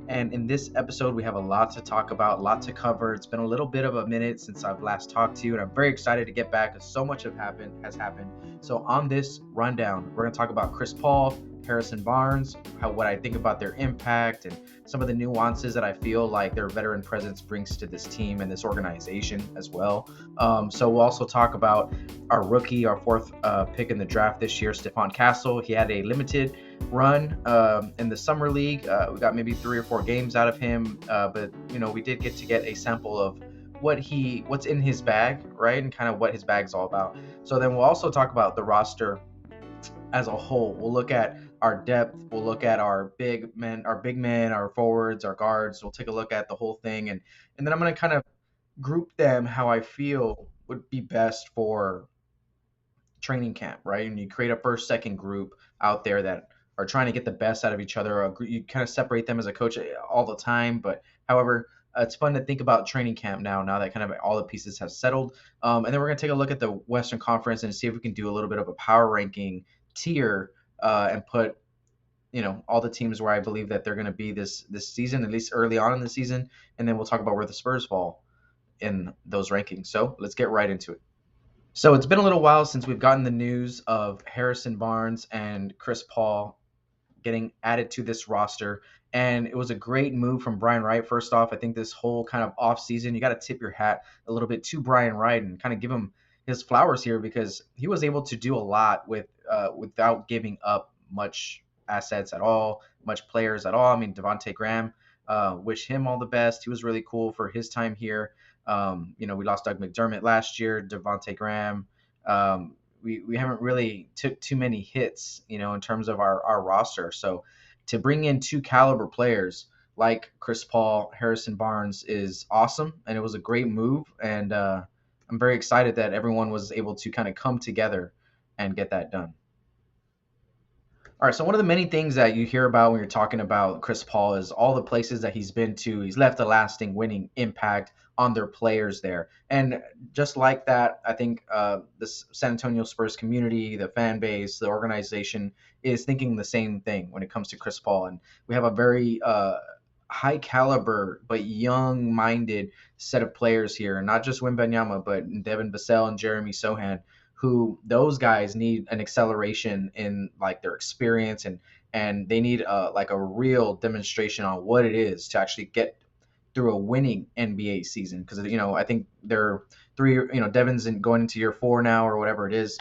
And in this episode, we have a lot to talk about, a lot to cover. It's been a little bit of a minute since I've last talked to you, and I'm very excited to get back because so much has happened. So on this rundown, we're going to talk about Chris Paul, Harrison Barnes, what I think about their impact, and some of the nuances that I feel like their veteran presence brings to this team and this organization as well. So we'll also talk about our rookie, our fourth pick in the draft this year, Stephon Castle. He had a limited run in the summer league. We got maybe 3 or 4 games out of him, but we did get a sample of what's in his bag, right, and kind of what his bag's all about. So then we'll also talk about the roster as a whole. We'll look at our depth. We'll look at our big men, our forwards, our guards. We'll take a look at the whole thing, and then I'm going to kind of group them how I feel would be best for training camp, right? And you create a first, second group out there that are trying to get the best out of each other. You kind of separate them as a coach all the time, but however, it's fun to think about training camp now that kind of all the pieces have settled. And then we're going to take a look at the Western Conference and see if we can do a little bit of a power ranking tier and put all the teams where I believe that they're going to be this season, at least early on in the season, and then we'll talk about where the Spurs fall in those rankings. So let's get right into it. So it's been a little while since we've gotten the news of Harrison Barnes and Chris Paul getting added to this roster. And it was a great move from Brian Wright. First off, I think this whole kind of off season, you got to tip your hat a little bit to Brian Wright and kind of give him his flowers here because he was able to do a lot without giving up much assets at all, much players at all. I mean, Devontae Graham, wish him all the best. He was really cool for his time here. We lost Doug McDermott last year, Devontae Graham. We haven't really took too many hits, in terms of our roster. So to bring in 2 caliber players like Chris Paul, Harrison Barnes is awesome, and it was a great move. And I'm very excited that everyone was able to kind of come together and get that done. All right, so one of the many things that you hear about when you're talking about Chris Paul is all the places that he's been to. He's left a lasting winning impact on their players there. And just like that, I think the San Antonio Spurs community, the fan base, the organization is thinking the same thing when it comes to Chris Paul. And we have a very high caliber but young-minded set of players here, not just Wembanyama, but Devin Vassell and Jeremy Sohan, who those guys need an acceleration in like their experience and they need like a real demonstration on what it is to actually get through a winning NBA season because I think they're 3 Devin's going into year 4 now or whatever it is.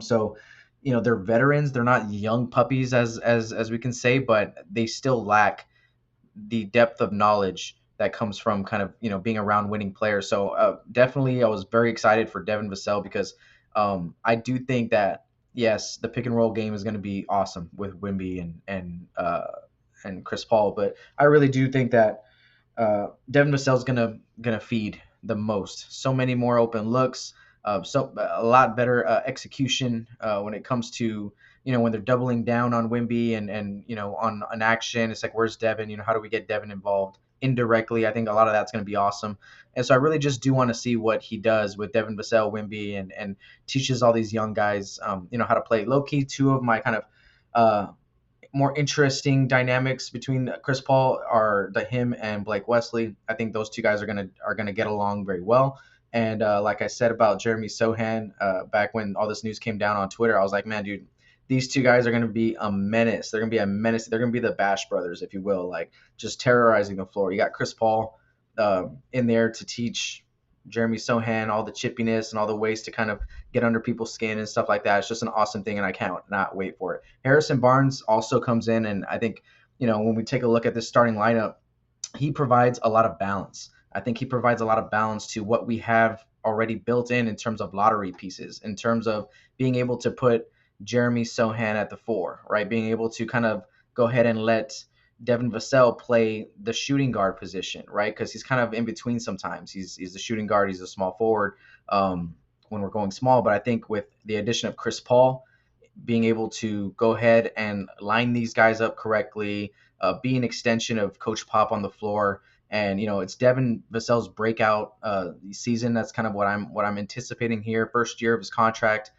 So they're veterans, they're not young puppies as we can say, but they still lack the depth of knowledge that comes from kind of being around winning players. So definitely I was very excited for Devin Vassell because I do think that yes, the pick and roll game is going to be awesome with Wemby and Chris Paul, but I really do think that Devin Vassell is gonna feed the most. So many more open looks, so a lot better execution when it comes to when they're doubling down on Wemby and on an action. It's like, where's Devin? How do we get Devin involved indirectly? I think a lot of that's going to be awesome. And so I really just do want to see what he does with Devin Vassell, Wemby, and teaches all these young guys, how to play. Low key, 2 of my kind of more interesting dynamics between Chris Paul are him and Blake Wesley. I think those 2 guys are gonna get along very well. And like I said about Jeremy Sohan, back when all this news came down on Twitter, I was like, man, dude, these 2 guys are going to be a menace. They're going to be a menace. They're going to be the Bash brothers, if you will, like just terrorizing the floor. You got Chris Paul in there to teach Jeremy Sohan all the chippiness and all the ways to kind of get under people's skin and stuff like that. It's just an awesome thing, and I can't not wait for it. Harrison Barnes also comes in, and I think, when we take a look at this starting lineup, he provides a lot of balance. I think he provides a lot of balance to what we have already built in terms of lottery pieces, in terms of being able to put Jeremy Sohan at the 4, right? Being able to kind of go ahead and let Devin Vassell play the shooting guard position, right? Because he's kind of in between sometimes. He's the shooting guard. He's a small forward when we're going small. But I think with the addition of Chris Paul, being able to go ahead and line these guys up correctly, be an extension of Coach Pop on the floor. And it's Devin Vassell's breakout season. That's kind of what I'm anticipating here. First year of his contract,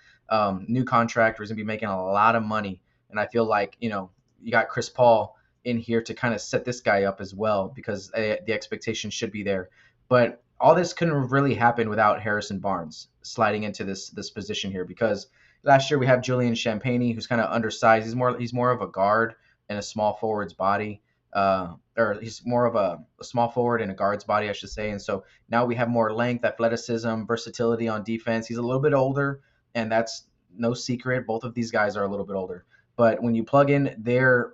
new contract, where he's gonna be making a lot of money. And I feel like you got Chris Paul in here to kind of set this guy up as well, because the expectation should be there. But all this couldn't really happen without Harrison Barnes sliding into this position here, because last year we have Julian Champagny, who's kind of undersized. He's more of a guard in a small forward's body, or he's more of a small forward in a guard's body, I should say. And so now we have more length, athleticism, versatility on defense. He's a little bit older, and that's no secret. Both of these guys are a little bit older. But when you plug in their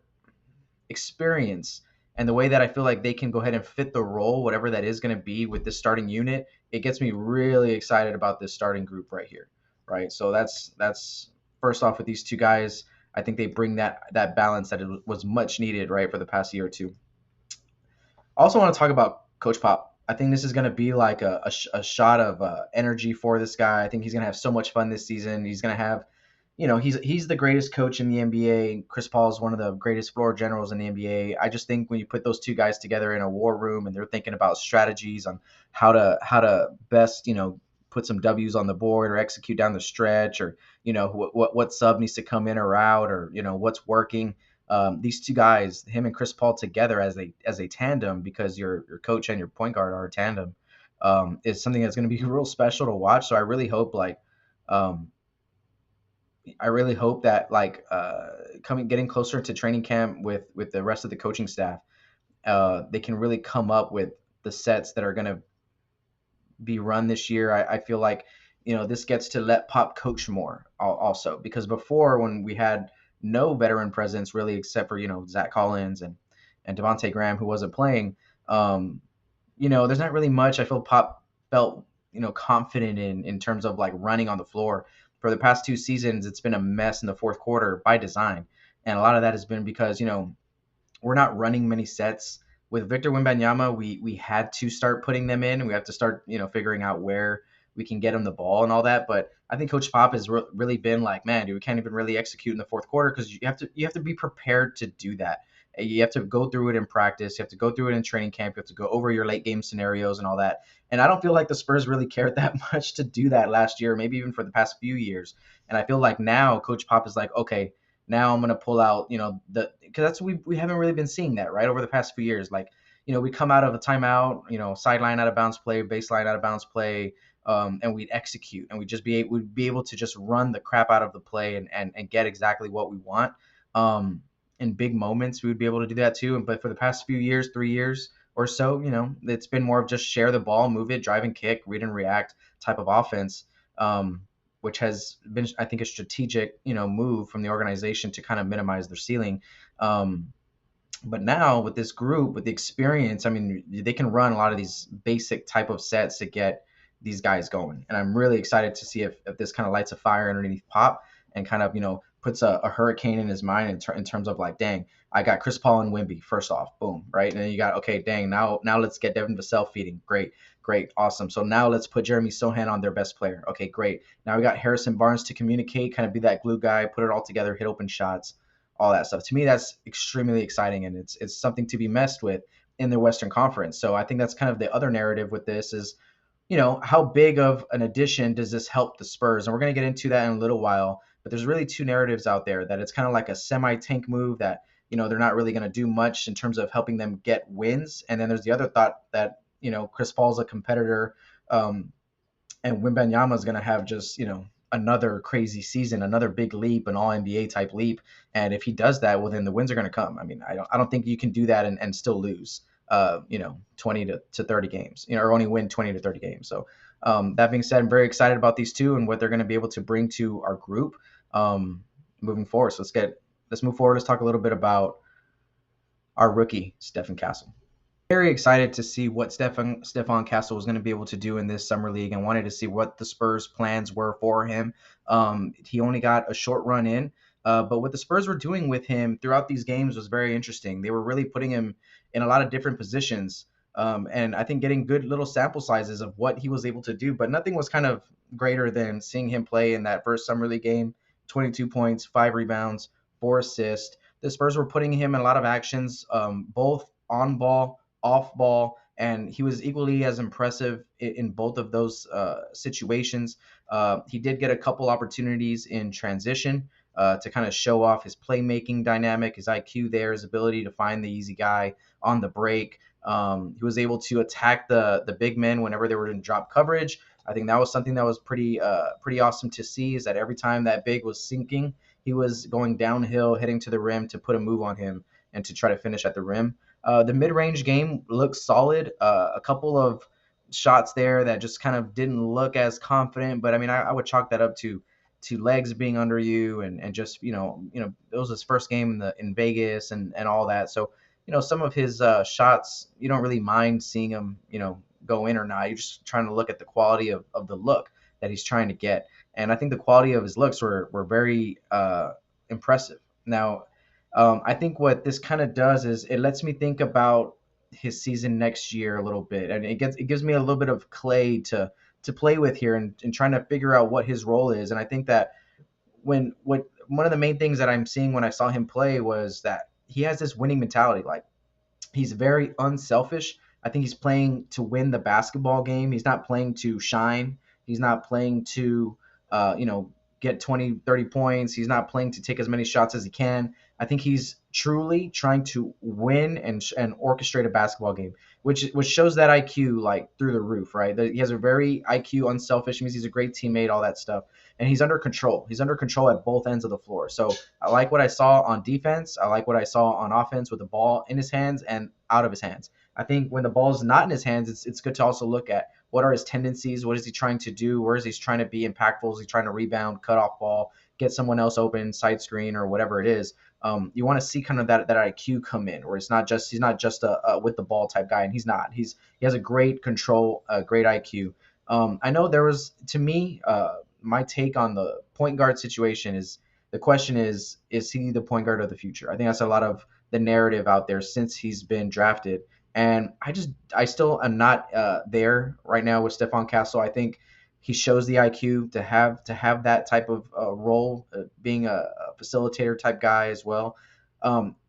experience and the way that I feel like they can go ahead and fit the role, whatever that is going to be with this starting unit, it gets me really excited about this starting group right here, right? So that's first off with these two guys. I think they bring that balance that it was much needed, right, for the past year or two. I also want to talk about Coach Pop. I think this is going to be like a shot of energy for this guy. I think he's going to have so much fun this season. He's going to have, he's the greatest coach in the NBA. Chris Paul is one of the greatest floor generals in the NBA. I just think when you put those two guys together in a war room and they're thinking about strategies on how to best, put some W's on the board or execute down the stretch, or what sub needs to come in or out, or what's working. These two guys, him and Chris Paul together as a tandem, because your coach and your point guard are a tandem, is something that's going to be real special to watch. So um, I really hope that like getting closer to training camp with the rest of the coaching staff, they can really come up with the sets that are going to be run this year. I feel like this gets to let Pop coach more also, because before, when we had no veteran presence really, except for Zach Collins and Devontae Graham, who wasn't playing, there's not really much I feel Pop felt confident in terms of like running on the floor. For the past two seasons, it's been a mess in the fourth quarter by design, and a lot of that has been because we're not running many sets. With Victor Wembanyama, we had to start putting them in. We have to start, figuring out where we can get him the ball and all that. But I think Coach Pop has really been like, man, dude, we can't even really execute in the fourth quarter, because you have to be prepared to do that. You have to go through it in practice. You have to go through it in training camp. You have to go over your late game scenarios and all that. And I don't feel like the Spurs really cared that much to do that last year, maybe even for the past few years. And I feel like now Coach Pop is like, okay, now I'm going to pull out, because that's we haven't really been seeing that, right, over the past few years. Like, we come out of a timeout, sideline out of bounds play, baseline out of bounds play, and we'd execute, and we'd be able to just run the crap out of the play and get exactly what we want. In big moments, we would be able to do that too. But for the past few years, 3 years or so, it's been more of just share the ball, move it, drive and kick, read and react type of offense. Which has been, I think, a strategic, move from the organization to kind of minimize their ceiling. But now with this group, with the experience, I mean, they can run a lot of these basic type of sets to get these guys going. And I'm really excited to see if this kind of lights a fire underneath Pop, and kind of, puts a hurricane in his mind in terms of like, dang, I got Chris Paul and Wemby first off, boom, right? And then you got, okay, dang, now let's get Devin Vassell feeding. Great, awesome. So now let's put Jeremy Sohan on their best player. Okay, great. Now we got Harrison Barnes to communicate, kind of be that glue guy, put it all together, hit open shots, all that stuff. To me, that's extremely exciting, and it's something to be messed with in the Western Conference. So I think that's kind of the other narrative with this is, how big of an addition does this help the Spurs? And we're going to get into that in a little while, but there's really two narratives out there, that it's kind of like a semi-tank move, that, they're not really going to do much in terms of helping them get wins. And then there's the other thought that, Chris Paul's a competitor, and Wembanyama is going to have just, another crazy season, another big leap, an all NBA type leap. And if he does that, well, then the wins are going to come. I mean, I don't think you can do that and still lose, 20 to 30 games, or only win 20 to 30 games. So that being said, I'm very excited about these two and what they're going to be able to bring to our group moving forward. So let's move forward. Let's talk a little bit about our rookie, Stephon Castle. Very excited to see what Stephon Castle was going to be able to do in this summer league, and wanted to see what the Spurs' plans were for him. He only got a short run in, but what the Spurs were doing with him throughout these games was very interesting. They were really putting him in a lot of different positions, and I think getting good little sample sizes of what he was able to do, but nothing was kind of greater than seeing him play in that first summer league game. 22 points, 5 rebounds, 4 assists. The Spurs were putting him in a lot of actions, both on ball, off ball, and he was equally as impressive in both of those situations. He did get a couple opportunities in transition, to kind of show off his playmaking dynamic, his IQ there, his ability to find the easy guy on the break. He was able to attack the big men whenever they were in drop coverage. I think that was something that was pretty awesome to see. Is that every time that big was sinking, he was going downhill, heading to the rim to put a move on him and to try to finish at the rim. The mid-range game looks solid. A couple of shots there that just kind of didn't look as confident, but I mean, I would chalk that up to legs being under you and just it was his first game in Vegas and all that. So some of his shots you don't really mind seeing him go in or not. You're just trying to look at the quality of the look that he's trying to get, and I think the quality of his looks were very impressive. Now, I think what this kind of does is it lets me think about his season next year a little bit, and it gives me a little bit of clay to play with here and trying to figure out what his role is. And I think that one of the main things that I'm seeing when I saw him play was that he has this winning mentality. Like, he's very unselfish. I think he's playing to win the basketball game. He's not playing to shine. He's not playing to, get 20, 30 points. He's not playing to take as many shots as he can. I think he's truly trying to win and orchestrate a basketball game, which shows that IQ like through the roof, right? He has a very IQ, unselfish, means he's a great teammate, all that stuff, and he's under control. He's under control at both ends of the floor. So I like what I saw on defense. I like what I saw on offense with the ball in his hands and out of his hands. I think when the ball is not in his hands, it's good to also look at what are his tendencies, what is he trying to do, where is he trying to be impactful, is he trying to rebound, cut off ball, get someone else open, side screen, or whatever it is. You want to see kind of that IQ come in, where he's not just a with the ball type guy, and he's not. He has a great control, a great IQ. I know there was, to me, my take on the point guard situation is the question is he the point guard of the future? I think that's a lot of the narrative out there since he's been drafted. And I still am not there right now with Stephon Castle. I think he shows the IQ to have that type of role, being a facilitator type guy as well.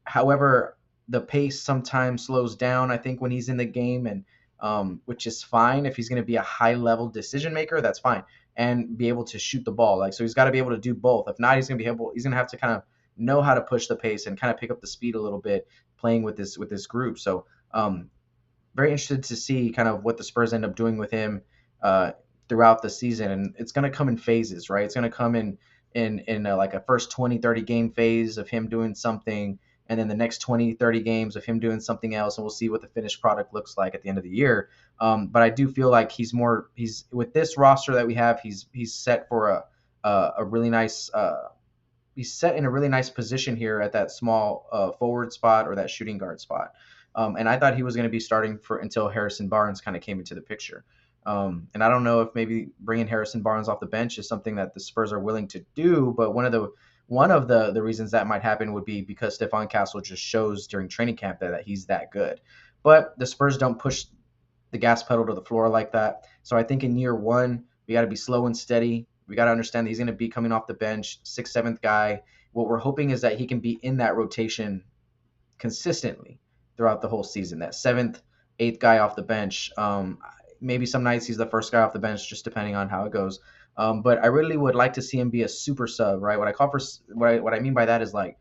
However, the pace sometimes slows down, I think, when he's in the game, and which is fine if he's going to be a high level decision maker. That's fine, and be able to shoot the ball. Like, so he's got to be able to do both. If not, he's going to have to kind of know how to push the pace and kind of pick up the speed a little bit playing with this group. So very interested to see kind of what the Spurs end up doing with him throughout the season. And it's going to come in phases, right? It's going to come in like a first 20, 30 game phase of him doing something, and then the next 20, 30 games of him doing something else, and we'll see what the finished product looks like at the end of the year. But I do feel like he's with this roster that we have, he's set for a really nice he's set in a really nice position here at that small forward spot or that shooting guard spot. And I thought he was going to be starting for until Harrison Barnes kind of came into the picture. And I don't know if maybe bringing Harrison Barnes off the bench is something that the Spurs are willing to do, but one of the reasons that might happen would be because Stephon Castle just shows during training camp that he's that good. But the Spurs don't push the gas pedal to the floor like that. So I think in year one, we got to be slow and steady. We got to understand that he's going to be coming off the bench, 6th, 7th guy. What we're hoping is that he can be in that rotation consistently throughout the whole season, that 7th, 8th guy off the bench. Maybe some nights he's the first guy off the bench, just depending on how it goes. But I really would like to see him be a super sub, right? What I mean by that is, like,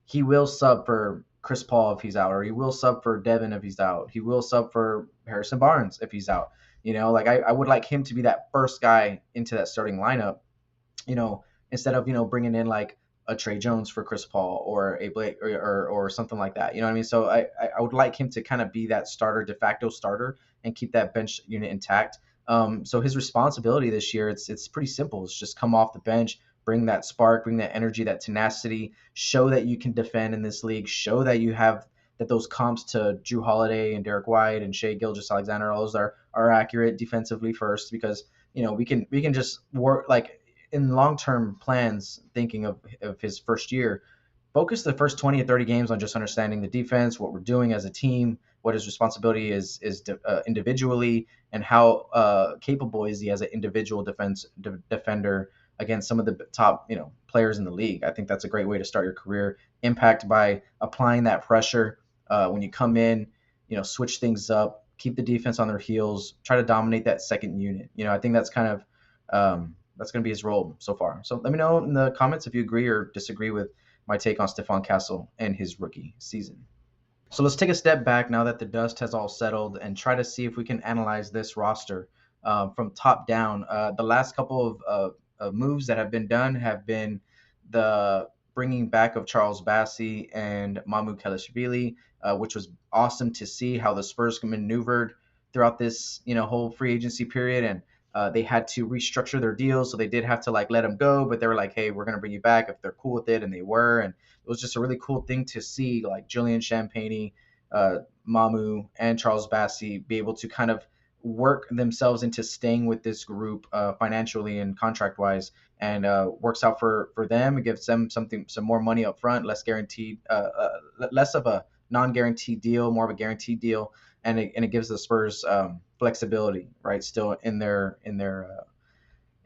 he will sub for Chris Paul if he's out, or he will sub for Devin if he's out. He will sub for Harrison Barnes if he's out. Like, I would like him to be that first guy into that starting lineup, instead of, bringing in like a Trey Jones for Chris Paul or a Blake or something like that. You know what I mean? So I would like him to kind of be that starter, de facto starter, and keep that bench unit intact. So his responsibility this year, it's pretty simple. It's just come off the bench, bring that spark, bring that energy, that tenacity, show that you can defend in this league, show that you have that those comps to Drew Holiday and Derek White and Shea Gilgeous-Alexander, all those are accurate defensively first, because we can just work, like, in long-term plans, thinking of his first year, focus the first 20 or 30 games on just understanding the defense, what we're doing as a team, what his responsibility is individually, and how capable is he as an individual defender against some of the top players in the league. I think that's a great way to start your career. Impact by applying that pressure when you come in, switch things up, keep the defense on their heels, try to dominate that second unit. I think that's kind of That's going to be his role so far. So let me know in the comments if you agree or disagree with my take on Stephon Castle and his rookie season. So let's take a step back now that the dust has all settled and try to see if we can analyze this roster from top down. The last couple of moves that have been done have been the bringing back of Charles Bassey and Mamu Kelishvili, which was awesome to see how the Spurs maneuvered throughout this whole free agency period. And they had to restructure their deals, so they did have to like let them go, but they were like, "Hey, we're gonna bring you back if they're cool with it," and they were. And it was just a really cool thing to see, like Julian Champagny, Mamu, and Charles Bassey be able to kind of work themselves into staying with this group financially and contract wise, and works out for them. It gives them some more money up front, less guaranteed, less of a non-guaranteed deal, more of a guaranteed deal, and it gives the Spurs flexibility, right? Still in their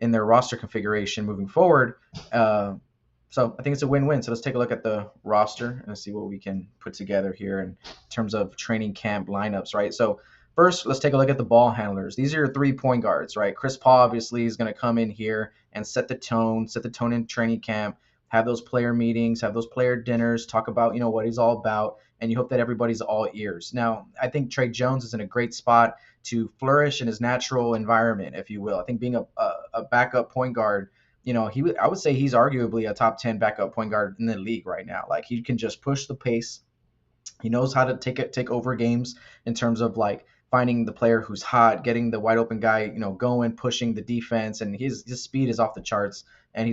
roster configuration moving forward. So I think it's a win-win. So let's take a look at the roster and see what we can put together here in terms of training camp lineups, right? So first, let's take a look at the ball handlers. These are your 3 point guards, right? Chris Paul obviously is going to come in here and set the tone in training camp, have those player meetings, have those player dinners, talk about, what he's all about, and you hope that everybody's all ears. Now, I think Trey Jones is in a great spot to flourish in his natural environment, if you will. I think being a backup point guard, I would say he's arguably a top 10 backup point guard in the league right now. Like he can just push the pace. He knows how to take over games in terms of like finding the player who's hot, getting the wide open guy, going, pushing the defense, and his speed is off the charts. And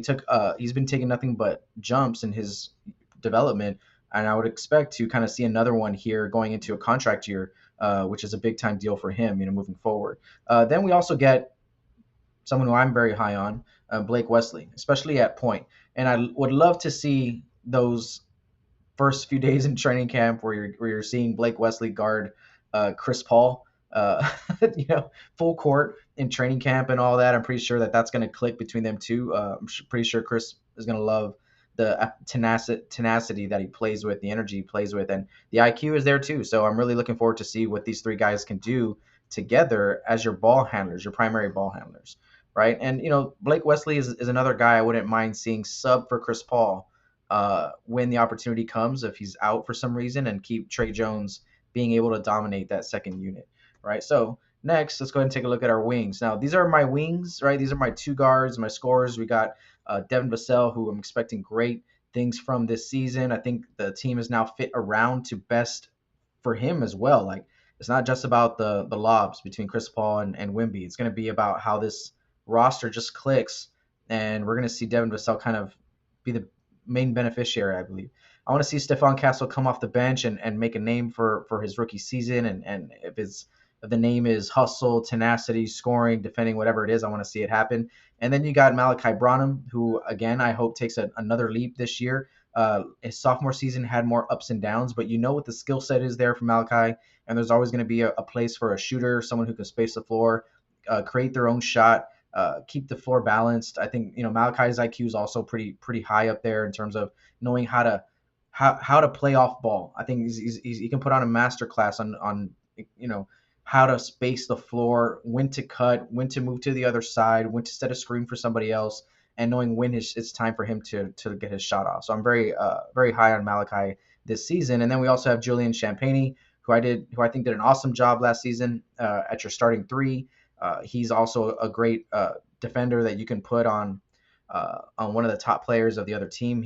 he's been taking nothing but jumps in his development, and I would expect to kind of see another one here going into a contract year, which is a big time deal for him, moving forward. Then we also get someone who I'm very high on, Blake Wesley, especially at point. And I would love to see those first few days in training camp where you're seeing Blake Wesley guard Chris Paul, uh, full court in training camp and all that. I'm pretty sure that that's going to click between them two. Pretty sure Chris is going to love the tenacity that he plays with, the energy he plays with, and the IQ is there too. So I'm really looking forward to see what these 3 guys can do together as your ball handlers, your primary ball handlers, right? And Blake Wesley is another guy I wouldn't mind seeing sub for Chris Paul when the opportunity comes, if he's out for some reason, and keep Trey Jones being able to dominate that second unit, right? So next, let's go ahead and take a look at our wings. Now, these are my wings, right? These are my 2 guards, my scorers. We got Devin Vassell, who I'm expecting great things from this season. I think the team is now fit around to best for him as well. Like, it's not just about the lobs between Chris Paul and Wimby. It's going to be about how this roster just clicks, and we're going to see Devin Vassell kind of be the main beneficiary, I believe. I want to see Stephon Castle come off the bench and make a name for his rookie season. And if the name is hustle, tenacity, scoring, defending, whatever it is, I want to see it happen. And then you got Malachi Branham, who, again, I hope takes another leap this year. His sophomore season had more ups and downs, but what the skill set is there for Malachi, and there's always going to be a place for a shooter, someone who can space the floor, create their own shot, keep the floor balanced. I think Malachi's IQ is also pretty high up there in terms of knowing how to play off ball. I think he can put on a master class on how to space the floor, when to cut, when to move to the other side, when to set a screen for somebody else, and knowing when it's time for him to get his shot off. So I'm very high on Malachi this season. And then we also have Julian Champagny, who I think did an awesome job last season at your starting 3. He's also a great defender that you can put on one of the top players of the other team.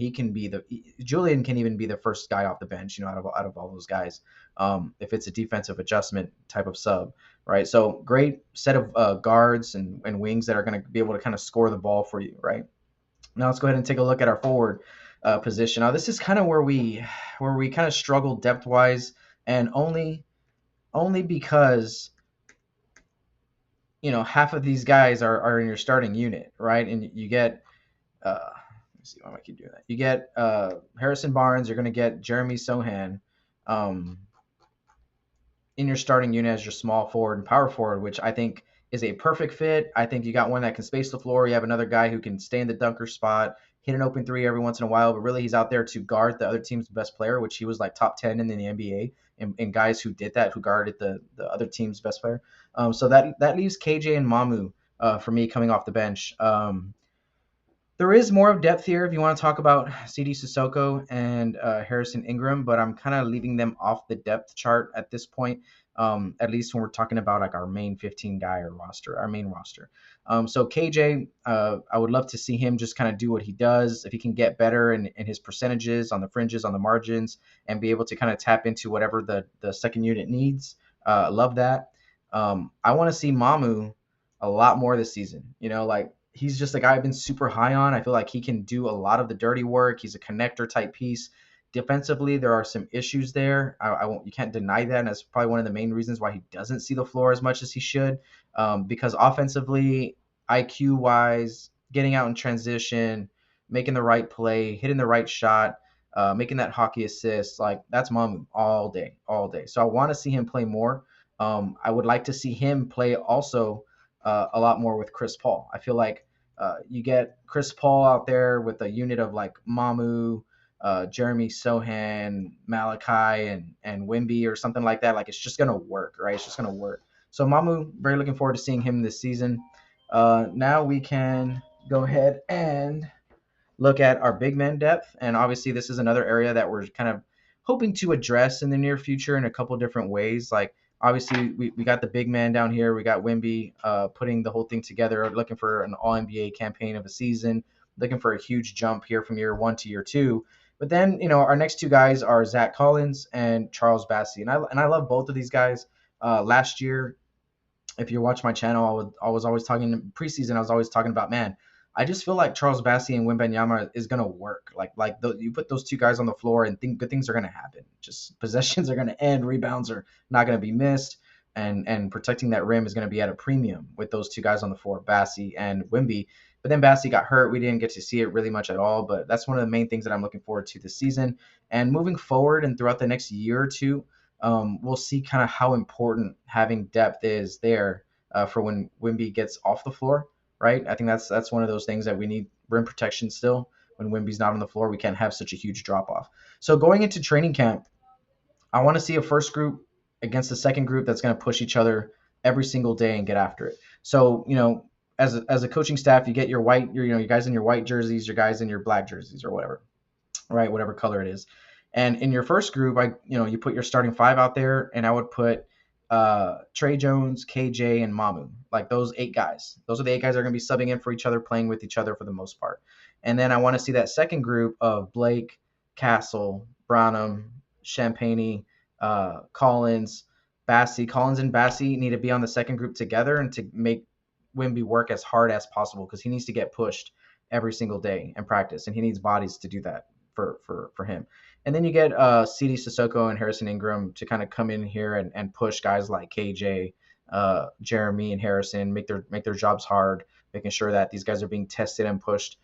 Julian can even be the first guy off the bench, out of all those guys, if it's a defensive adjustment type of sub, right? So great set of guards and wings that are going to be able to kind of score the ball for you, right? Now let's go ahead and take a look at our forward position. Now this is kind of where we kind of struggle depth wise, and only because half of these guys are in your starting unit, right? And you get let me see, why am I keep doing that? You get Harrison Barnes, you're going to get Jeremy Sohan in your starting unit as your small forward and power forward, which I think is a perfect fit. I think you got one that can space the floor. You have another guy who can stay in the dunker spot, hit an open 3 every once in a while, but really he's out there to guard the other team's best player, which he was like top 10 in the NBA, and guys who did that, who guarded the other team's best player. So that leaves KJ and Mamu for me coming off the bench. There is more of depth here if you want to talk about CD Sissoko and Harrison Ingram, but I'm kind of leaving them off the depth chart at this point. At least when we're talking about like our main 15 guy or roster, our main roster. So KJ, I would love to see him just kind of do what he does. If he can get better in his percentages on the fringes, on the margins, and be able to kind of tap into whatever the second unit needs. Love that. I want to see Mamu a lot more this season. Like he's just a guy I've been super high on. I feel like he can do a lot of the dirty work. He's a connector type piece. Defensively, there are some issues there. I won't, you can't deny that, and that's probably one of the main reasons why he doesn't see the floor as much as he should. Because offensively, IQ wise, getting out in transition, making the right play, hitting the right shot, making that hockey assist, like that's Mamu all day, all day. So I want to see him play more. I would like to see him play also a lot more with Chris Paul. I feel like you get Chris Paul out there with a unit of like Mamu, Jeremy Sohan, Malachi, and Wimby or something like that. Like it's just gonna work, right? It's just gonna work. So Mamu, very looking forward to seeing him this season. Now we can go ahead and look at our big man depth. And obviously, this is another area that we're kind of hoping to address in the near future in a couple different ways. Like, obviously, we got the big man down here. We got Wimby putting the whole thing together, looking for an All NBA campaign of a season, looking for a huge jump here from year one to year two. But then, our next two guys are Zach Collins and Charles Bassey. And I love both of these guys. Last year, if you watch my channel, I was always talking preseason. I was always talking about, man, I just feel like Charles Bassey and Wembanyama is gonna work. You put those two guys on the floor and think good things are gonna happen. Just possessions are gonna end, rebounds are not gonna be missed, and protecting that rim is gonna be at a premium with those two guys on the floor, Bassey and Wimby. But then Bassey got hurt. We didn't get to see it really much at all. But that's one of the main things that I'm looking forward to this season. And moving forward and throughout the next year or two, we'll see kind of how important having depth is there for when Wimby gets off the floor, right? I think that's one of those things that we need rim protection still. When Wimby's not on the floor, we can't have such a huge drop off. So going into training camp, I want to see a first group against the second group that's going to push each other every single day and get after it. So as a coaching staff, you get your white, your guys in your white jerseys, your guys in your black jerseys or whatever, right? Whatever color it is. And in your first group, you put your starting five out there, and I would put Trey Jones, KJ, and Mamu, like those eight guys. Those are the eight guys that are going to be subbing in for each other, playing with each other for the most part. And then I want to see that second group of Blake, Castle, Branham, Champagne, Collins, Bassey. Collins and Bassey need to be on the second group together and to make Wimby work as hard as possible because he needs to get pushed every single day in practice, and he needs bodies to do that for him. And then you get CD Sissoko and Harrison Ingram to kind of come in here and push guys like KJ, Jeremy, and Harrison, make their jobs hard, making sure that these guys are being tested and pushed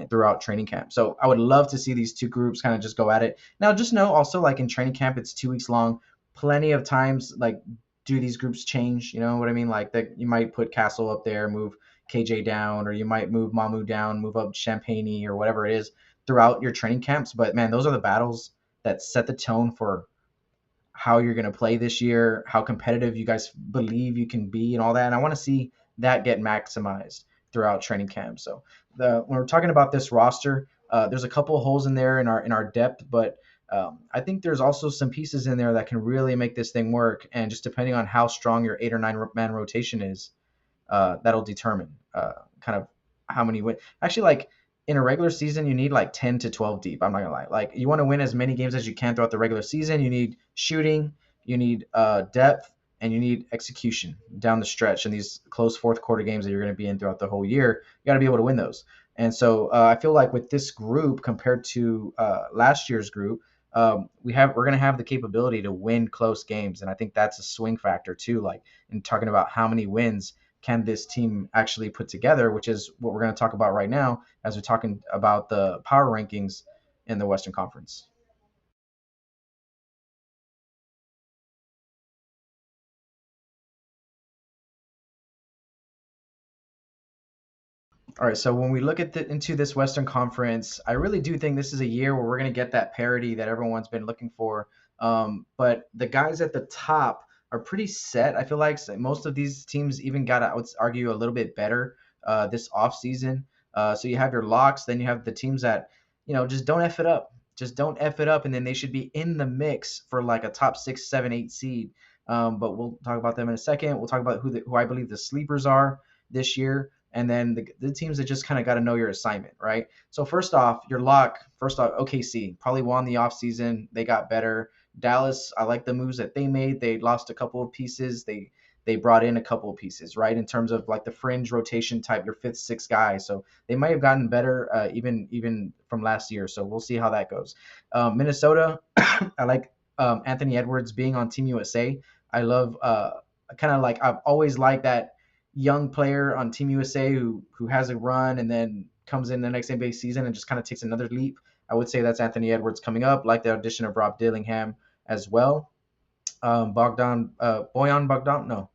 throughout training camp. So I would love to see these two groups kind of just go at it. Now, just know also like in training camp, it's 2 weeks long. Plenty of times, like do these groups change? You know what I mean? Like that you might put Castle up there, move KJ down, or you might move Mamu down, move up Champagne or whatever it is throughout your training camps. But man, those are the battles that set the tone for how you're going to play this year, how competitive you guys believe you can be, and all that. And I want to see that get maximized throughout training camp. So when we're talking about this roster, there's a couple of holes in there in our depth, but I think there's also some pieces in there that can really make this thing work. And just depending on how strong your 8 or 9 man rotation is, that'll determine kind of how many win. Actually, like in a regular season, you need like 10 to 12 deep. I'm not gonna lie. Like you want to win as many games as you can throughout the regular season. You need shooting, you need depth, and you need execution down the stretch in these close fourth quarter games that you're going to be in throughout the whole year. You got to be able to win those. And so I feel like with this group compared to last year's group, we're going to have the capability to win close games, and I think that's a swing factor too. Like in talking about how many wins can this team actually put together, which is what we're going to talk about right now as we're talking about the power rankings in the Western Conference. All right, so when we look into this Western Conference, I really do think this is a year where we're going to get that parity that everyone's been looking for. But the guys at the top are pretty set. I feel like most of these teams even got, I would argue, a little bit better this offseason. So you have your locks, then you have the teams that just don't f it up, just don't f it up, and then they should be in the mix for like a top 6, 7, 8 seed. But we'll talk about them in a second. We'll talk about who I believe the sleepers are this year, and then the teams that just kind of got to know your assignment, right? So first off, your lock. First off, OKC probably won the offseason. They got better. Dallas, I like the moves that they made. They lost a couple of pieces. They brought in a couple of pieces, right? In terms of like the fringe rotation type, your fifth, sixth guy. So they might have gotten better even from last year. So we'll see how that goes. Minnesota, I like Anthony Edwards being on Team USA. I love kind of like I've always liked that young player on Team USA who has a run and then comes in the next NBA season and just kind of takes another leap. I would say that's Anthony Edwards coming up, like the addition of Rob Dillingham as well. Boyan Bogdan, no,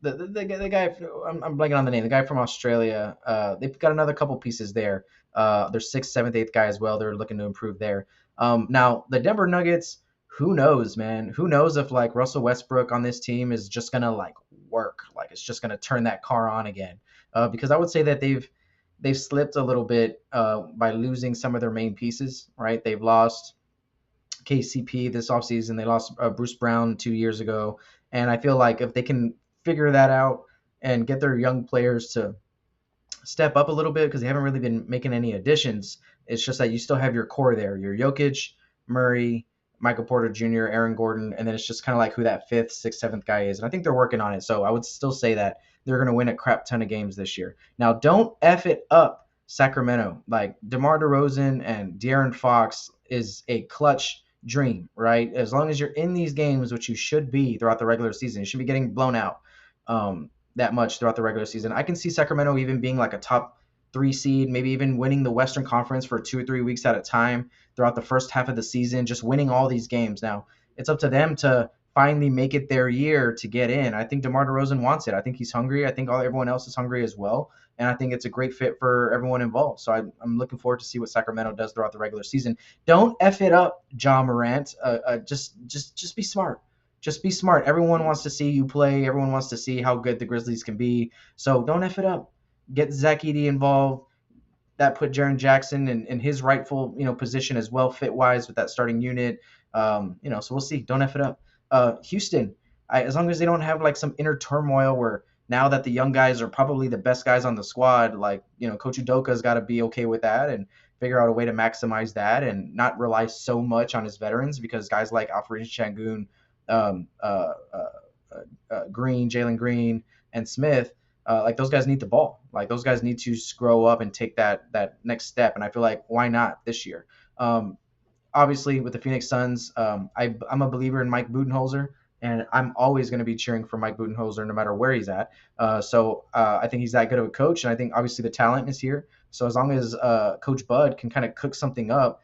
the guy, I'm blanking on the name. The guy from Australia. They've got another couple pieces there. Their sixth, seventh, eighth guy as well. They're looking to improve there. Now the Denver Nuggets. Who knows, man? Who knows if like Russell Westbrook on this team is just gonna like work, like it's just gonna turn that car on again? Because I would say that they've slipped a little bit by losing some of their main pieces. Right? They've lost KCP this offseason. They lost Bruce Brown 2 years ago. And I feel like if they can figure that out and get their young players to step up a little bit because they haven't really been making any additions, it's just that you still have your core there. Your Jokic, Murray, Michael Porter Jr., Aaron Gordon, and then it's just kind of like who that fifth, sixth, seventh guy is. And I think they're working on it. So I would still say that they're going to win a crap ton of games this year. Now, don't F it up, Sacramento. Like DeMar DeRozan and De'Aaron Fox is a clutch dream, right? As long as you're in these games, which you should be throughout the regular season, you should be getting blown out that much throughout the regular season. I can see Sacramento even being like a top 3 seed, maybe even winning the Western Conference for 2 or 3 weeks at a time throughout the first half of the season, just winning all these games. Now, it's up to them to finally make it their year to get in. I think DeMar DeRozan wants it. I think he's hungry. I think everyone else is hungry as well. And I think it's a great fit for everyone involved. So I'm looking forward to see what Sacramento does throughout the regular season. Don't F it up, Ja Morant. Just be smart. Just be smart. Everyone wants to see you play. Everyone wants to see how good the Grizzlies can be. So don't F it up. Get Zach Edey involved. That put Jaren Jackson in his rightful position as well, fit wise with that starting unit. So we'll see. Don't F it up. Houston, as long as they don't have like some inner turmoil where now that the young guys are probably the best guys on the squad, like Coach Udoka's got to be okay with that and figure out a way to maximize that and not rely so much on his veterans because guys like Alfred Şengün, um, uh, uh, Green, Jalen Green, and Smith, like those guys need the ball. Like those guys need to grow up and take that next step. And I feel like why not this year? Obviously, with the Phoenix Suns, I'm a believer in Mike Budenholzer, and I'm always going to be cheering for Mike Budenholzer no matter where he's at. I think he's that good of a coach, and I think obviously the talent is here. So as long as Coach Bud can kind of cook something up,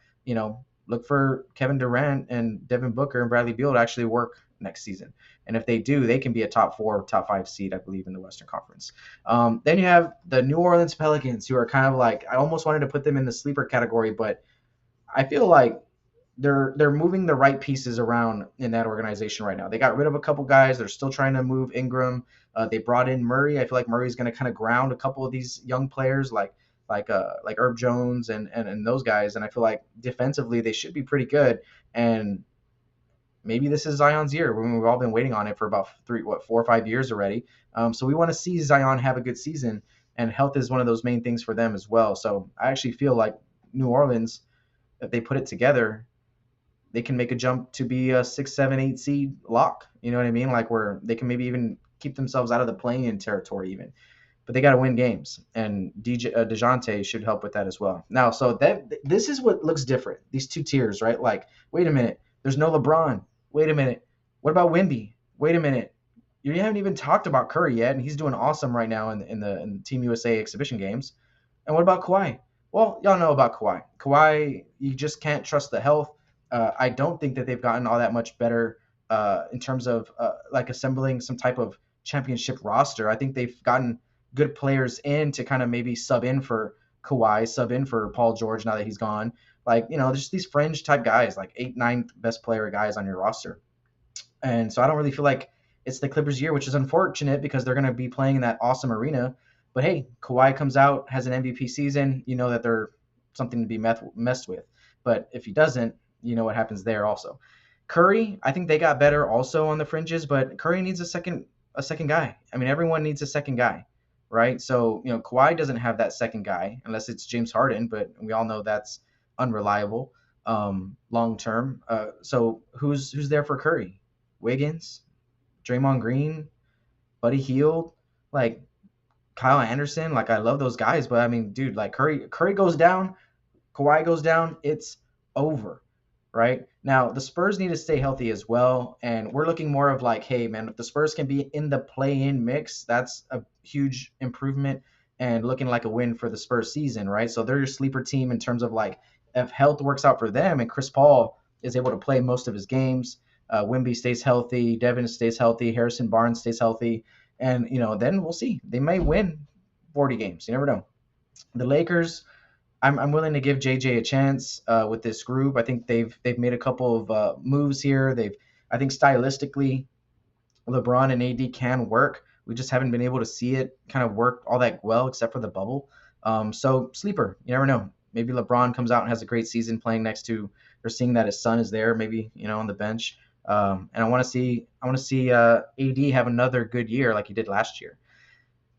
look for Kevin Durant and Devin Booker and Bradley Beal to actually work next season. And if they do, they can be a top 4, top 5 seed, I believe, in the Western Conference. Then you have the New Orleans Pelicans, who are kind of like I almost wanted to put them in the sleeper category, but I feel like they're moving the right pieces around in that organization right now. They got rid of a couple guys. They're still trying to move Ingram. They brought in Murray. I feel like Murray's going to kind of ground a couple of these young players like Herb Jones and those guys. And I feel like defensively they should be pretty good. And maybe this is Zion's year when we've all been waiting on it for about 4 or 5 years already. So we want to see Zion have a good season, and health is one of those main things for them as well. So I actually feel like New Orleans, if they put it together, they can make a jump to be a 6, 7, 8 seed lock. You know what I mean? Like where they can maybe even keep themselves out of the play-in territory even. But they got to win games, and DeJounte should help with that as well. Now, so this is what looks different. These two tiers, right? Like, wait a minute, there's no LeBron. Wait a minute, what about Wemby? Wait a minute, you haven't even talked about Curry yet, and he's doing awesome right now in the Team USA exhibition games. And what about Kawhi? Well, y'all know about Kawhi. Kawhi, you just can't trust the health. I don't think that they've gotten all that much better in terms of like assembling some type of championship roster. I think they've gotten good players in to kind of maybe sub in for Kawhi, sub in for Paul George now that he's gone. Like, there's these fringe type guys, like 8, 9 best player guys on your roster. And so I don't really feel like it's the Clippers' year, which is unfortunate because they're going to be playing in that awesome arena. But hey, Kawhi comes out, has an MVP season, you know that they're something to be messed with. But if he doesn't, you know what happens there also. Curry, I think they got better also on the fringes, but Curry needs a second guy. I mean, everyone needs a second guy, right? So, you know, Kawhi doesn't have that second guy unless it's James Harden, but we all know that's unreliable long term. So who's there for Curry? Wiggins, Draymond Green, Buddy Hield, like Kyle Anderson. Like I love those guys, but I mean, dude, like Curry goes down, Kawhi goes down, it's over, right? Now, the Spurs need to stay healthy as well. And we're looking more of like, hey, man, if the Spurs can be in the play in mix, that's a huge improvement and looking like a win for the Spurs season, right? So they're your sleeper team in terms of like, if health works out for them and Chris Paul is able to play most of his games, Wemby stays healthy, Devin stays healthy, Harrison Barnes stays healthy. And, you know, then we'll see. They may win 40 games. You never know. The Lakers, I'm willing to give JJ a chance with this group. I think they've made a couple of moves here. I think stylistically, LeBron and AD can work. We just haven't been able to see it kind of work all that well, except for the bubble. So sleeper, you never know. Maybe LeBron comes out and has a great season playing next to, or seeing that his son is there, maybe on the bench. And I want to see AD have another good year like he did last year.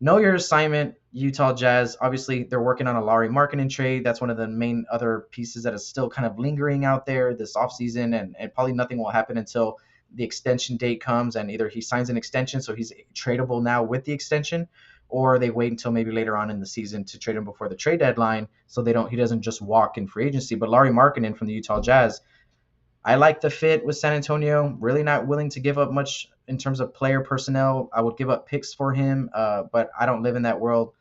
Know your assignment, Utah Jazz. Obviously, they're working on a Lauri Markkanen trade. That's one of the main other pieces that is still kind of lingering out there this offseason, and probably nothing will happen until the extension date comes, and either he signs an extension, so he's tradable now with the extension, or they wait until maybe later on in the season to trade him before the trade deadline, so he doesn't just walk in free agency. But Lauri Markkanen from the Utah Jazz, I like the fit with San Antonio. Really not willing to give up much in terms of player personnel. I would give up picks for him, but I don't live in that world.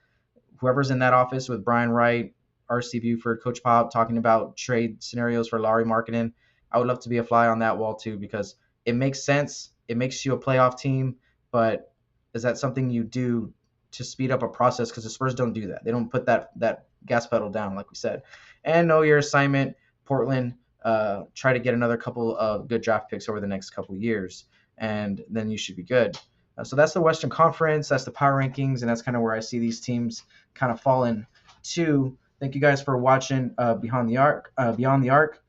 Whoever's in that office with Brian Wright, R.C. Buford, Coach Pop talking about trade scenarios for Lauri Markkanen, I would love to be a fly on that wall too because it makes sense. It makes you a playoff team, but is that something you do to speed up a process? Because the Spurs don't do that. They don't put that gas pedal down, like we said. And know your assignment, Portland. Try to get another couple of good draft picks over the next couple of years, and then you should be good. So that's the Western Conference. That's the power rankings, and that's kind of where I see these teams kind of falling to. Thank you guys for watching Beyond the Arc.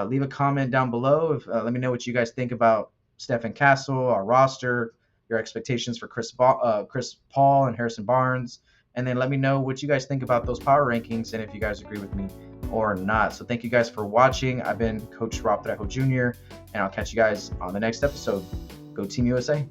Leave a comment down below. Let me know what you guys think about Stephon Castle, our roster, your expectations for Chris Paul and Harrison Barnes, and then let me know what you guys think about those power rankings and if you guys agree with me or not. So thank you guys for watching. I've been Coach Rob Trejo Jr., and I'll catch you guys on the next episode. Go Team USA.